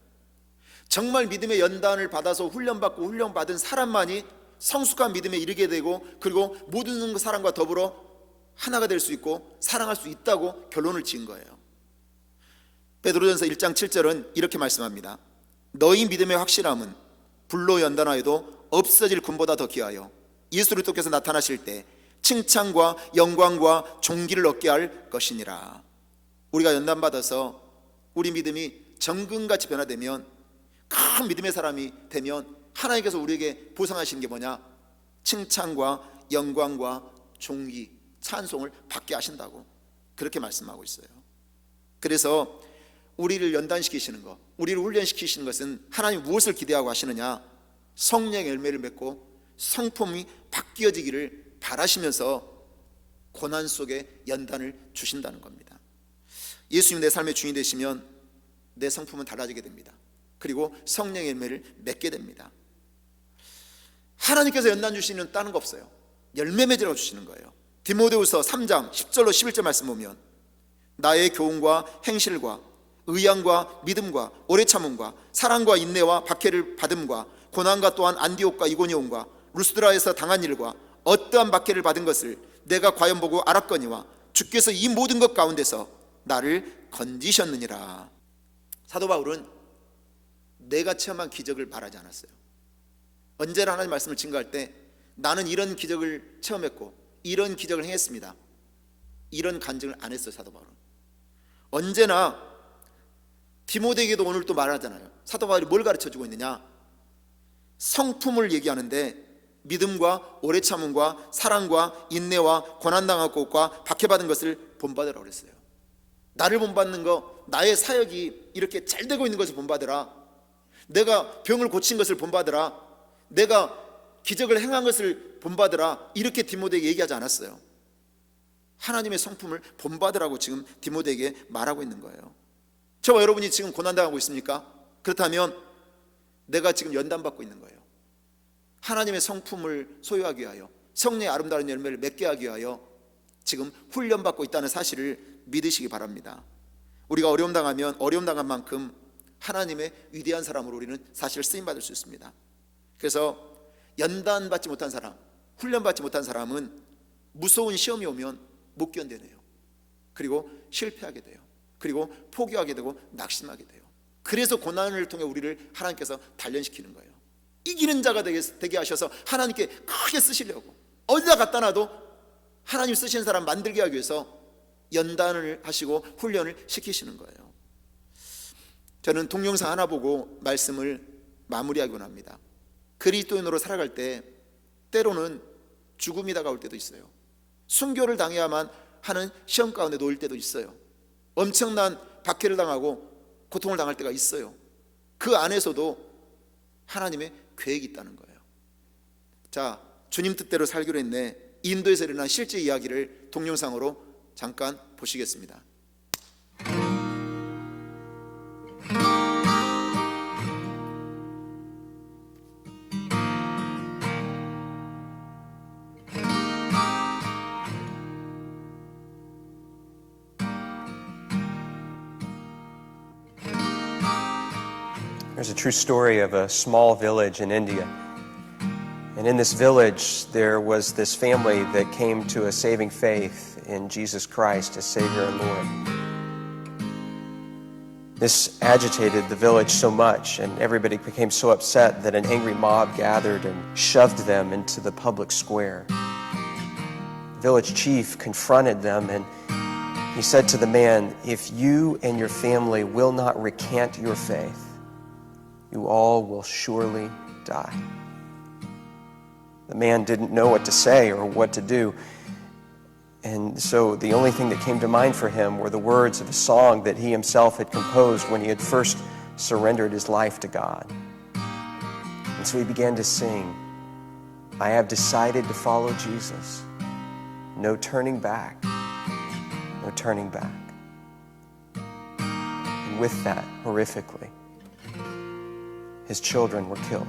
정말 믿음의 연단을 받아서 훈련받고 훈련받은 사람만이 성숙한 믿음에 이르게 되고 그리고 모든 사람과 더불어 하나가 될 수 있고 사랑할 수 있다고 결론을 지은 거예요. 베드로전서 1장 7절은 이렇게 말씀합니다. 너희 믿음의 확실함은 불로 연단하여도 없어질 금보다 더 귀하여 예수 그리스도께서 나타나실 때 칭찬과 영광과 존귀를 얻게 할 것이니라. 우리가 연단받아서 우리 믿음이 정금같이 변화되면, 큰 믿음의 사람이 되면 하나님께서 우리에게 보상하시는 게 뭐냐? 칭찬과 영광과 존귀, 찬송을 받게 하신다고 그렇게 말씀하고 있어요. 그래서 우리를 연단시키시는 것, 우리를 훈련시키시는 것은 하나님 무엇을 기대하고 하시느냐? 성령의 열매를 맺고 성품이 바뀌어지기를 바라시면서 고난 속에 연단을 주신다는 겁니다. 예수님 내 삶의 주인 되시면 내 성품은 달라지게 됩니다. 그리고 성령의 열매를 맺게 됩니다. 하나님께서 연단 주시는 다른 거 없어요. 열매 맺으라고 주시는 거예요. 디모데후서 3장 10절로 11절 말씀 보면 나의 교훈과 행실과 의향과 믿음과 오래 참음과 사랑과 인내와 박해를 받음과 고난과 또한 안디옥과 이고니온과 루스드라에서 당한 일과 어떠한 박해를 받은 것을 내가 과연 보고 알았거니와 주께서 이 모든 것 가운데서 나를 건지셨느니라. 사도 바울은 내가 체험한 기적을 말하지 않았어요. 언제나 하나님 말씀을 증거할 때 나는 이런 기적을 체험했고 이런 기적을 행했습니다, 이런 간증을 안 했어요. 사도 바울은 언제나 디모데에게도 오늘 또 말하잖아요. 사도 바울이 뭘 가르쳐주고 있느냐? 성품을 얘기하는데 믿음과 오래 참음과 사랑과 인내와 고난당할 것과 박해받은 것을 본받으라고 그랬어요. 나를 본받는 거, 나의 사역이 이렇게 잘 되고 있는 것을 본받으라. 내가 병을 고친 것을 본받으라. 내가 기적을 행한 것을 본받으라. 이렇게 디모데에게 얘기하지 않았어요. 하나님의 성품을 본받으라고 지금 디모데에게 말하고 있는 거예요. 저와 여러분이 지금 고난당하고 있습니까? 그렇다면 내가 지금 연단받고 있는 거예요. 하나님의 성품을 소유하기 위하여, 성령의 아름다운 열매를 맺게 하기 위하여 지금 훈련받고 있다는 사실을 믿으시기 바랍니다. 우리가 어려움 당하면 어려움 당한 만큼 하나님의 위대한 사람으로 우리는 사실 쓰임받을 수 있습니다. 그래서 연단받지 못한 사람, 훈련받지 못한 사람은 무서운 시험이 오면 못 견뎌내요. 그리고 실패하게 돼요. 그리고 포기하게 되고 낙심하게 돼요. 그래서 고난을 통해 우리를 하나님께서 단련시키는 거예요. 이기는 자가 되게 하셔서 하나님께 크게 쓰시려고, 어디다 갖다 놔도 하나님 쓰시는 사람 만들게 하기 위해서 연단을 하시고 훈련을 시키시는 거예요. 저는 동영상 하나 보고 말씀을 마무리하곤 합니다. 그리스도인으로 살아갈 때 때로는 죽음이 다가올 때도 있어요. 순교를 당해야만 하는 시험 가운데 놓일 때도 있어요. 엄청난 박해를 당하고 고통을 당할 때가 있어요. 그 안에서도 하나님의 계획이 있다는 거예요. 자, 주님 뜻대로 살기로 했네. 인도에서 일어난 실제 이야기를 동영상으로 잠깐 보시겠습니다. There's a true story of a small village in India. And in this village, there was this family that came to a saving faith in Jesus Christ as Savior and Lord. This agitated the village so much, and everybody became so upset that an angry mob gathered and shoved them into the public square. The village chief confronted them, and he said to the man, "If you and your family will not recant your faith, you all will surely die." The man didn't know what to say or what to do. And so the only thing that came to mind for him were the words of a song that he himself had composed when he had first surrendered his life to God. And so he began to sing, "I have decided to follow Jesus. No turning back, no turning back." And with that, horrifically, his children were killed.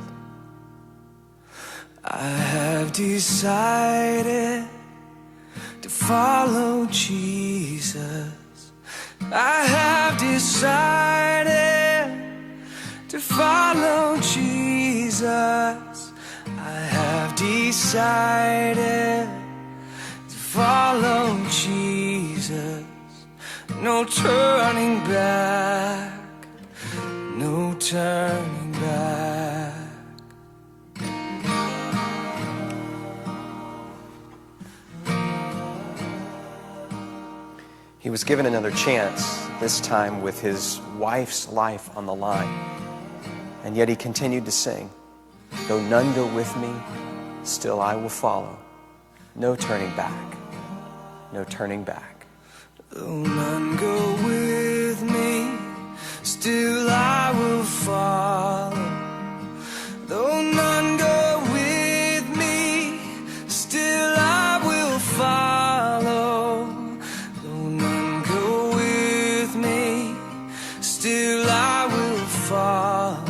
I have decided to follow Jesus. I have decided to follow Jesus. I have decided to follow Jesus. No turning back, no turning back. He was given another chance, this time with his wife's life on the line. And yet he continued to sing, "Though none go with me, still I will follow. No turning back, no turning back." Though none go with me, still I will follow. Though none go with me, still I will follow. Though none go with me, still I will follow.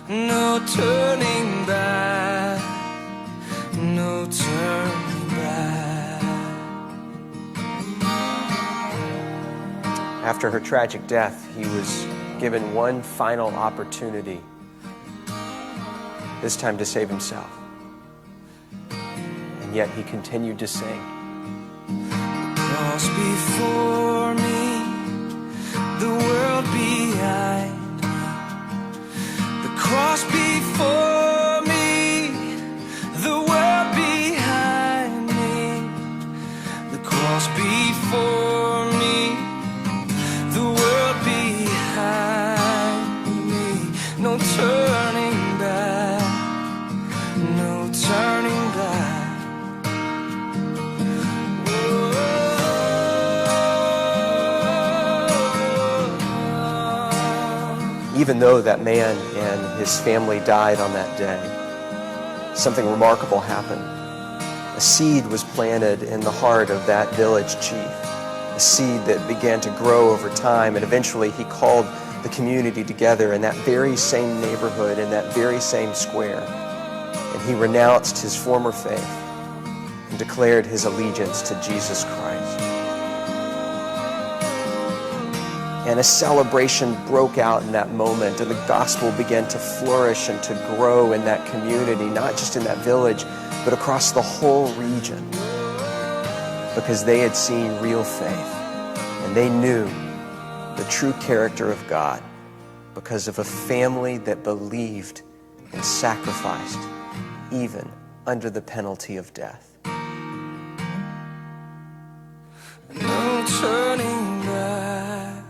No turning back, no turning back. After her tragic death, he was given one final opportunity, this time to save himself. And yet he continued to sing. Cross before me, the world behind me. The cross before me, the world behind me. The cross before me, the world behind me. No turning back, no turning back. Even though that man and his family died on that day, something remarkable happened. A seed was planted in the heart of that village chief, a seed that began to grow over time, and eventually he called the community together in that very same neighborhood, in that very same square, and he renounced his former faith and declared his allegiance to Jesus Christ. And a celebration broke out in that moment, and the gospel began to flourish and to grow in that community, not just in that village, but across the whole region, because they had seen real faith, and they knew the true character of God because of a family that believed and sacrificed, even under the penalty of death. No turning back,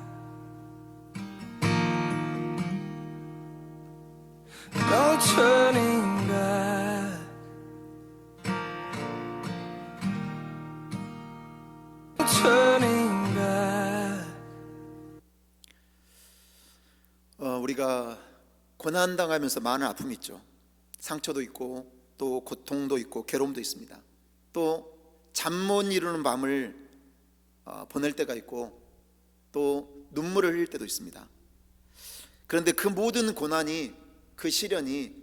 no turning back, no turning back. 우리가 고난 당하면서 많은 아픔이 있죠. 상처도 있고 또 고통도 있고 괴로움도 있습니다. 또 잠 못 이루는 밤을 보낼 때가 있고 또 눈물을 흘릴 때도 있습니다. 그런데 그 모든 고난이, 그 시련이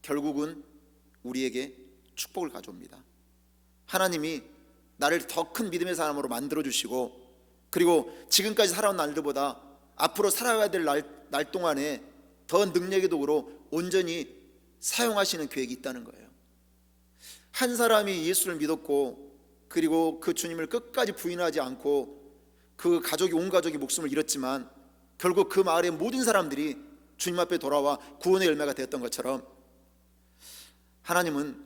결국은 우리에게 축복을 가져옵니다. 하나님이 나를 더 큰 믿음의 사람으로 만들어 주시고, 그리고 지금까지 살아온 날들보다 앞으로 살아가야 될 날 동안에 더 능력의 도구로 온전히 사용하시는 계획이 있다는 거예요. 한 사람이 예수를 믿었고 그리고 그 주님을 끝까지 부인하지 않고 그 가족이 온 가족이 목숨을 잃었지만 결국 그 마을의 모든 사람들이 주님 앞에 돌아와 구원의 열매가 되었던 것처럼 하나님은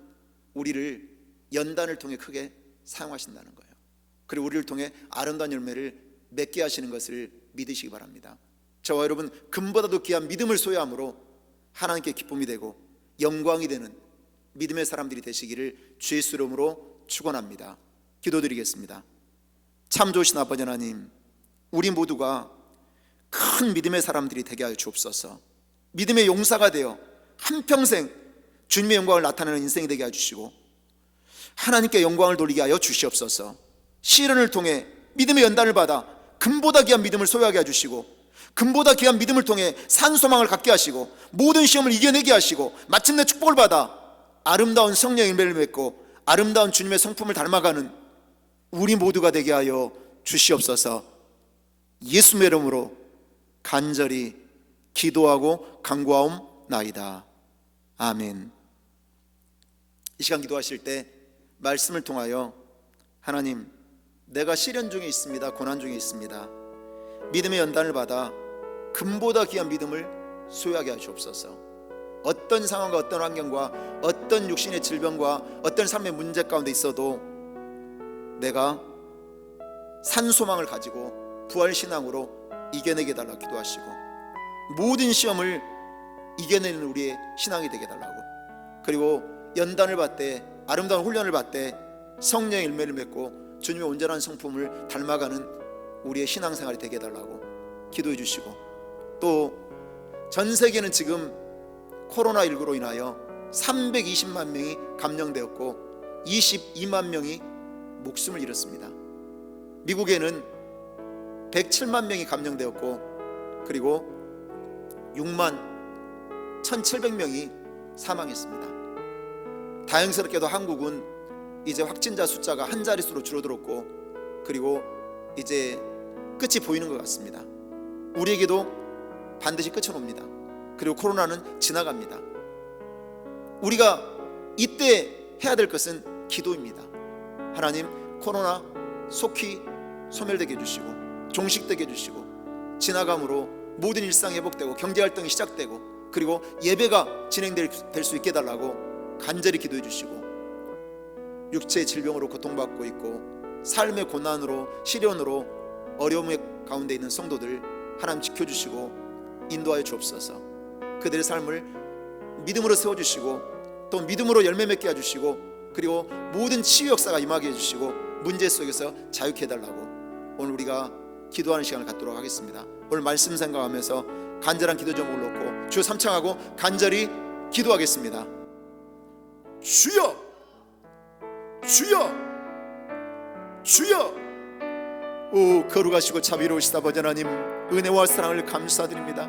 우리를 연단을 통해 크게 사용하신다는 거예요. 그리고 우리를 통해 아름다운 열매를 맺게 하시는 것을 믿으시기 바랍니다. 저와 여러분 금보다도 귀한 믿음을 소유함으로 하나님께 기쁨이 되고 영광이 되는 믿음의 사람들이 되시기를 주의 이름으로 축원합니다. 기도드리겠습니다. 참 좋으신 아버지 하나님, 우리 모두가 큰 믿음의 사람들이 되게 하여 주옵소서. 믿음의 용사가 되어 한평생 주님의 영광을 나타내는 인생이 되게 하여 주시고 하나님께 영광을 돌리게 하여 주시옵소서. 시련을 통해 믿음의 연단을 받아 금보다 귀한 믿음을 소유하게 해주시고 금보다 귀한 믿음을 통해 산소망을 갖게 하시고 모든 시험을 이겨내게 하시고 마침내 축복을 받아 아름다운 성령의 열매를 맺고 아름다운 주님의 성품을 닮아가는 우리 모두가 되게 하여 주시옵소서. 예수의 이름으로 간절히 기도하고 간구하옵나이다. 아멘. 이 시간 기도하실 때 말씀을 통하여 하나님, 내가 시련 중에 있습니다. 고난 중에 있습니다. 믿음의 연단을 받아 금보다 귀한 믿음을 소유하게 하시옵소서. 어떤 상황과 어떤 환경과 어떤 육신의 질병과 어떤 삶의 문제 가운데 있어도 내가 산소망을 가지고 부활신앙으로 이겨내게 달라고 기도하시고 모든 시험을 이겨내는 우리의 신앙이 되게 달라고, 그리고 연단을 받되 아름다운 훈련을 받되 성령의 열매를 맺고 주님의 온전한 성품을 닮아가는 우리의 신앙생활이 되게 해달라고 기도해 주시고, 또 전 세계는 지금 코로나19로 인하여 320만 명이 감염되었고 22만 명이 목숨을 잃었습니다. 미국에는 107만 명이 감염되었고 그리고 6만 1,700명이 사망했습니다. 다행스럽게도 한국은 이제 확진자 숫자가 한 자릿수로 줄어들었고 그리고 이제 끝이 보이는 것 같습니다. 우리에게도 반드시 끝은 옵니다. 그리고 코로나는 지나갑니다. 우리가 이때 해야 될 것은 기도입니다. 하나님, 코로나 속히 소멸되게 해주시고 종식되게 해주시고 지나감으로 모든 일상이 회복되고 경제활동이 시작되고 그리고 예배가 진행될 수 있게 해달라고 간절히 기도해 주시고, 육체의 질병으로 고통받고 있고 삶의 고난으로 시련으로 어려움의 가운데 있는 성도들 하나님 지켜주시고 인도하여 주옵소서. 그들의 삶을 믿음으로 세워주시고 또 믿음으로 열매 맺게 해주시고 그리고 모든 치유 역사가 임하게 해주시고 문제 속에서 자유케 해달라고 오늘 우리가 기도하는 시간을 갖도록 하겠습니다. 오늘 말씀 생각하면서 간절한 기도 제목을 놓고 주 삼창하고 간절히 기도하겠습니다. 주여, 주여, 주여. 오 거룩하시고 자비로우시다 아버지 하나님, 은혜와 사랑을 감사드립니다.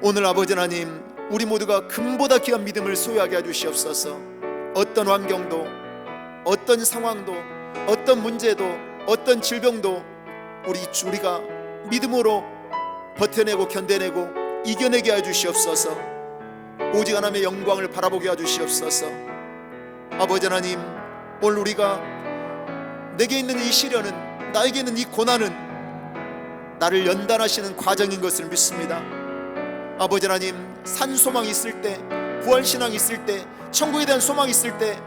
오늘 아버지 하나님, 우리 모두가 금보다 귀한 믿음을 소유하게 해주시옵소서. 어떤 환경도 어떤 상황도 어떤 문제도 어떤 질병도 우리가 믿음으로 버텨내고 견뎌내고 이겨내게 해주시옵소서. 오직 하나님의 영광을 바라보게 해주시옵소서. 아버지 하나님, 오늘 우리가 내게 있는 이 시련은, 나에게 있는 이 고난은 나를 연단하시는 과정인 것을 믿습니다. 아버지 하나님, 산소망이 있을 때, 부활신앙이 있을 때, 천국에 대한 소망이 있을 때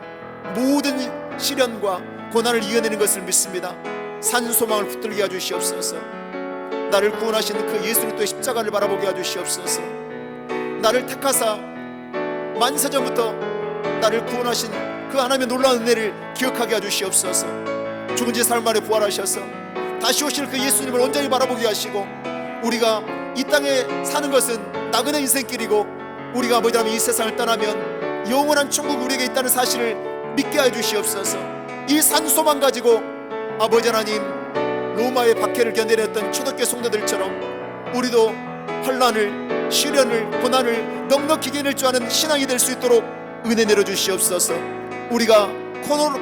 모든 시련과 고난을 이겨내는 것을 믿습니다. 산소망을 붙들게 해주시옵소서. 나를 구원하시는 그 예수 그리스도의 십자가를 바라보게 해주시옵소서. 나를 택하사 만세전부터 나를 구원하신 그 하나님의 놀라운 은혜를 기억하게 해주시옵소서. 죽은 지 사흘 만에 부활하셔서 다시 오실 그 예수님을 온전히 바라보게 하시고, 우리가 이 땅에 사는 것은 나그네 인생길이고 우리가 아버지 하나님 이 세상을 떠나면 영원한 천국 우리에게 있다는 사실을 믿게 해주시옵소서. 이 산소만 가지고 아버지 하나님, 로마의 박해를 견뎌냈던 초대교회 성도들처럼 우리도 환난을, 시련을, 고난을 넉넉히 이겨낼 줄 아는 신앙이 될 수 있도록 은혜 내려주시옵소서. 우리가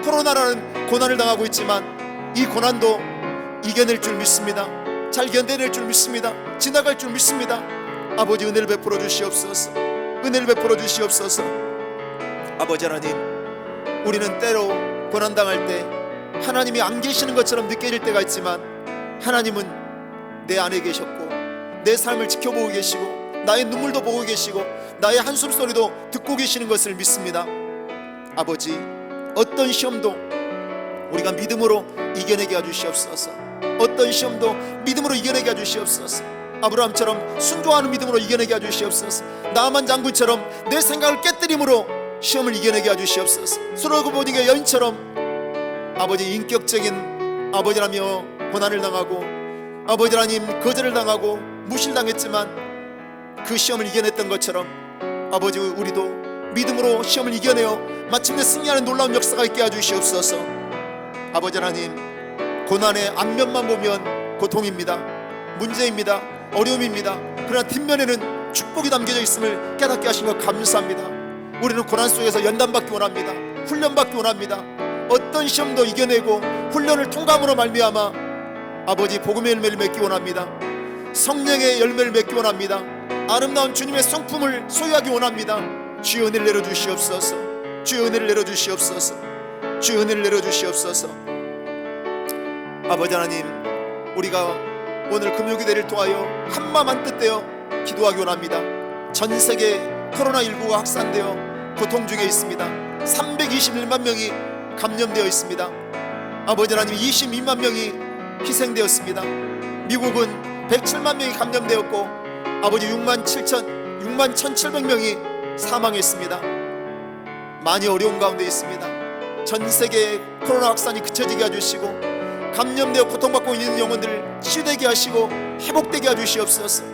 코로나라는 고난을 당하고 있지만 이 고난도 이겨낼 줄 믿습니다. 잘 견뎌낼 줄 믿습니다. 지나갈 줄 믿습니다. 아버지 은혜를 베풀어 주시옵소서. 은혜를 베풀어 주시옵소서. 아버지 하나님, 우리는 때로 고난당할 때 하나님이 안 계시는 것처럼 느껴질 때가 있지만 하나님은 내 안에 계셨고 내 삶을 지켜보고 계시고 나의 눈물도 보고 계시고 나의 한숨소리도 듣고 계시는 것을 믿습니다. 아버지, 어떤 시험도 우리가 믿음으로 이겨내게 해주시옵소서. 어떤 시험도 믿음으로 이겨내게 해주시옵소서. 아브라함처럼 순종하는 믿음으로 이겨내게 해주시옵소서. 나만 장군처럼 내 생각을 깨뜨림으로 시험을 이겨내게 해주시옵소서. 수르고보니가 여인처럼 아버지 인격적인 아버지라며 고난을 당하고 아버지 하나님 거절을 당하고 무실당했지만 그 시험을 이겨냈던 것처럼 아버지 우리도 믿음으로 시험을 이겨내어 마침내 승리하는 놀라운 역사가 있게 해주시옵소서. 아버지 하나님, 고난의 앞면만 보면 고통입니다. 문제입니다. 어려움입니다. 그러나 뒷면에는 축복이 담겨져 있음을 깨닫게 하신 것 감사합니다. 우리는 고난 속에서 연단받기 원합니다. 훈련받기 원합니다. 어떤 시험도 이겨내고 훈련을 통과함으로 말미암아 아버지 복음의 열매를 맺기 원합니다. 성령의 열매를 맺기 원합니다. 아름다운 주님의 성품을 소유하기 원합니다. 주의 은혜를 내려주시옵소서. 주의 은혜를 내려주시옵소서. 주의 은혜를 내려주시옵소서. 아버지 하나님, 우리가 오늘 금요기도를 통하여 한마음 한뜻되어 기도하기 원합니다. 전 세계 코로나19가 확산되어 고통 중에 있습니다. 321만 명이 감염되어 있습니다. 아버지 하나님, 22만 명이 희생되었습니다. 미국은 107만 명이 감염되었고 아버지 6만 1,700명이 사망했습니다. 많이 어려운 가운데 있습니다. 전 세계 코로나 확산이 그쳐지게 해주시고 감염되어 고통받고 있는 영혼들을 치유되게 하시고 회복되게 해주시옵소서.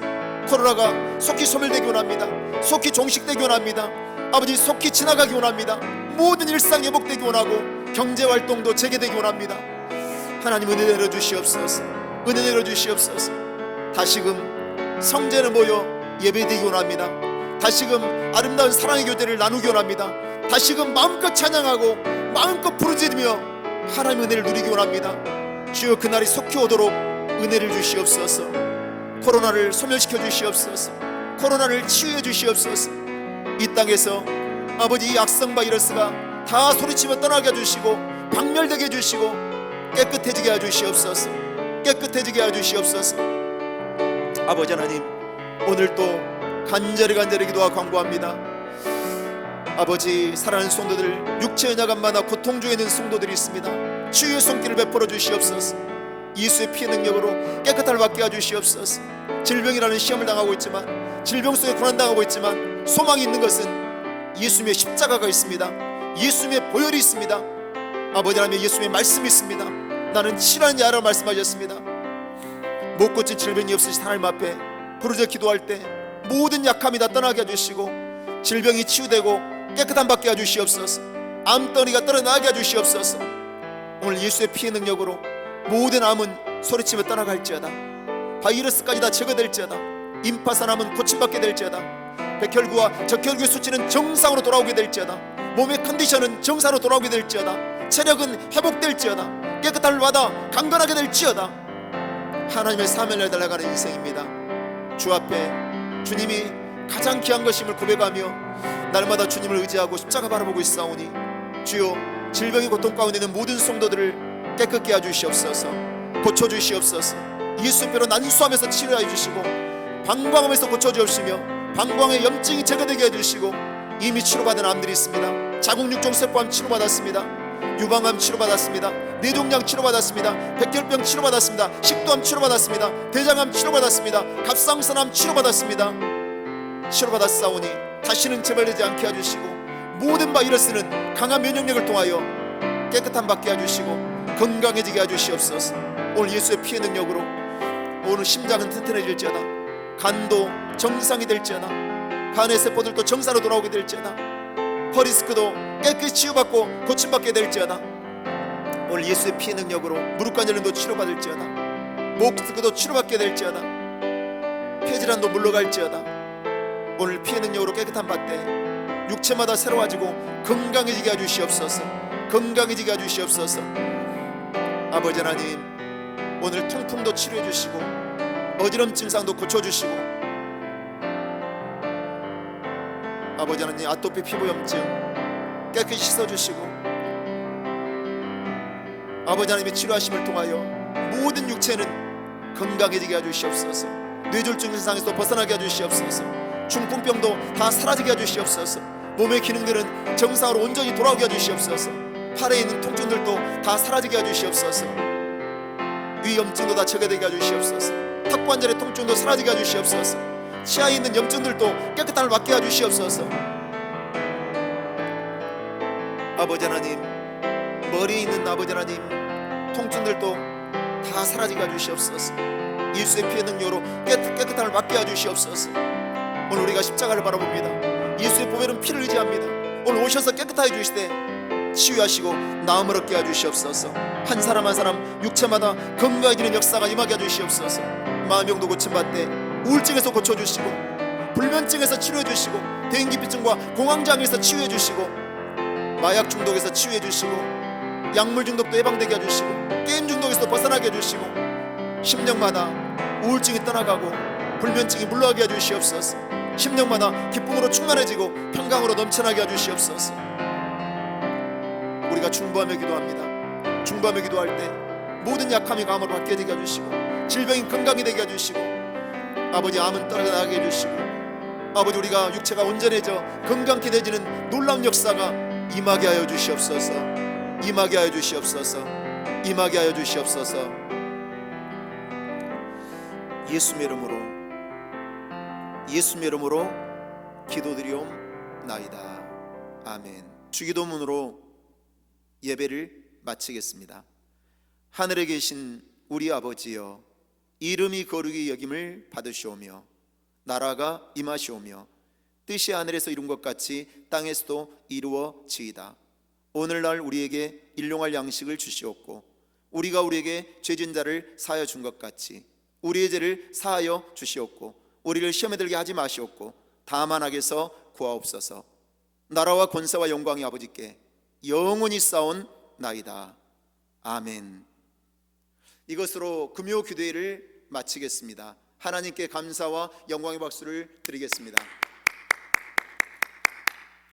코로나가 속히 소멸되기 원합니다. 속히 종식되기 원합니다. 아버지, 속히 지나가기 원합니다. 모든 일상 회복되기 원하고 경제활동도 재개되기 원합니다. 하나님, 은혜 내려주시옵소서. 은혜 내려주시옵소서. 다시금 성전에 모여 예배되기 원합니다. 다시금 아름다운 사랑의 교제를 나누기 원합니다. 다시금 마음껏 찬양하고 마음껏 부르짖으며 하나님의 은혜를 누리기 원합니다. 주여, 그날이 속히 오도록 은혜를 주시옵소서. 코로나를 소멸시켜 주시옵소서. 코로나를 치유해 주시옵소서. 이 땅에서 아버지, 이 악성 바이러스가 다 소리치며 떠나게 해주시고 박멸되게 해주시고 깨끗해지게 해주시옵소서. 깨끗해지게 해주시옵소서. 아버지 하나님, 오늘도 간절히 기도와 간구합니다. 아버지, 사랑하는 성도들, 육체의 야간마다 고통 중에 있는 성도들이 있습니다. 주의 손길을 베풀어 주시옵소서. 예수의 피의 능력으로 깨끗함을 받게 해주시옵소서. 질병이라는 시험을 당하고 있지만, 질병 속에 고난당하고 있지만 소망이 있는 것은 예수님의 십자가가 있습니다. 예수님의 보혈이 있습니다. 아버지 하나님, 예수님의 말씀이 있습니다. 나는 치료하는 자라고 말씀하셨습니다. 못 고친 질병이 없으신 하나님 앞에 부르짖어 기도할 때 모든 약함이 다 떠나게 해주시고 질병이 치유되고 깨끗함 받게 해주시옵소서. 암덩이가 떨어나게 해주시옵소서. 오늘 예수의 피의 능력으로 모든 암은 소리치며 떠나갈지어다. 바이러스까지 다 제거될지어다. 임파선암은 고침받게 될지어다. 백혈구와 적혈구의 수치는 정상으로 돌아오게 될지어다. 몸의 컨디션은 정상으로 돌아오게 될지어다. 체력은 회복될지어다. 깨끗함을 받아 강건하게 될지어다. 하나님의 사명을 달려가는 인생입니다. 주 앞에 주님이 가장 귀한 것임을 고백하며 날마다 주님을 의지하고 십자가 바라보고 있사오니 주여, 질병의 고통 가운데 있는 모든 성도들을 깨끗게 해주시옵소서. 고쳐주시옵소서. 예수께로 난수하면서 치료해 주시고 방광하면서 고쳐주시며 방광의 염증이 제거되게 해주시고 이미 치료받은 암들이 있습니다. 자궁육종 세포암 치료받았습니다. 유방암 치료받았습니다. 뇌종양 치료받았습니다. 백혈병 치료받았습니다. 식도암 치료받았습니다. 대장암 치료받았습니다. 갑상선암 치료받았습니다. 치료받았사오니 다시는 재발되지 않게 해주시고 모든 바이러스는 강한 면역력을 통하여 깨끗함 받게 해주시고 건강해지게 해주시옵소서. 오늘 예수의 피의 능력으로 오늘 심장은 튼튼해질지어다. 간도 정상이 될지어다. 간의 세포들도 정상으로 돌아오게 될지어다. 허리스크도 깨끗이 치유받고 고침받게 될지어다. 오늘 예수의 피의 능력으로 무릎 관절염도 치료받을지어다. 목스크도 치료받게 될지어다. 폐질환도 물러갈지어다. 오늘 피의 능력으로 깨끗한 받되 육체마다 새로워지고 건강해지게 해주시옵소서. 건강해지게 해주시옵소서. 아버지 하나님, 오늘 통풍도 치료해 주시고 어지럼 증상도 고쳐주시고 아버지 하나님, 아토피 피부염증 깨끗이 씻어주시고, 아버지 하나님의 치료하심을 통하여 모든 육체는 건강해지게 해주시옵소서. 뇌졸중 증상에서 벗어나게 해주시옵소서. 중풍병도 다 사라지게 해주시옵소서. 몸의 기능들은 정상으로 온전히 돌아오게 해주시옵소서. 팔에 있는 통증들도 다 사라지게 해주시옵소서. 위염증도 다 제거되게 해주시옵소서. 턱관절의 통증도 사라지게 해주시옵소서. 치아에 있는 염증들도 깨끗함을 받게 해주시옵소서. 아버지 하나님, 머리에 있는 아버지 하나님 통증들도 다 사라지게 해주시옵소서. 예수의 피의 능력으로 깨끗함을 받게 해주시옵소서. 오늘 우리가 십자가를 바라봅니다. 예수의 보배는 피를 의지합니다. 오늘 오셔서 깨끗하게 해주시되 치유하시고 나음을 얻게 해주시옵소서. 한 사람 한 사람 육체마다 건강해지는 역사가 임하게 해주시옵소서. 마음병도 고침받되 우울증에서 고쳐주시고, 불면증에서 치료해주시고, 대인기피증과 공황장애에서 치유해주시고, 마약 중독에서 치유해주시고, 약물 중독도 예방되게 해주시고, 게임 중독에서 벗어나게 해주시고, 심령마다 우울증이 떠나가고 불면증이 물러가게 해주시옵소서. 심령마다 기쁨으로 충만해지고 평강으로 넘쳐나게 해주시옵소서. 우리가 중보하며 기도합니다. 중보하며 기도할 때 모든 약함이 감으로 받게 되게 해주시고, 질병이 건강이 되게 해주시고, 아버지 암은 떠나가게 해주시고, 아버지 우리가 육체가 온전해져 건강케 되지는 놀라운 역사가 임하게 하여 주시옵소서. 임하게 하여 주시옵소서. 임하게 하여 주시옵소서. 예수의 이름으로, 예수의 이름으로 기도드리옵나이다. 아멘. 주기도문으로 예배를 마치겠습니다. 하늘에 계신 우리 아버지여, 이름이 거룩히 여김을 받으시오며 나라가 임하시오며 뜻이 하늘에서 이룬 것 같이 땅에서도 이루어지이다. 오늘날 우리에게 일용할 양식을 주시옵고, 우리가 우리에게 죄진 자를 사하여 준 것 같이 우리의 죄를 사하여 주시옵고, 우리를 시험에 들게 하지 마시옵고, 다만 악에서 구하옵소서. 나라와 권세와 영광이 아버지께 영원히 쌓온나이다. 아멘. 이것으로 금요 기도회를 마치겠습니다. 하나님께 감사와 영광의 박수를 드리겠습니다.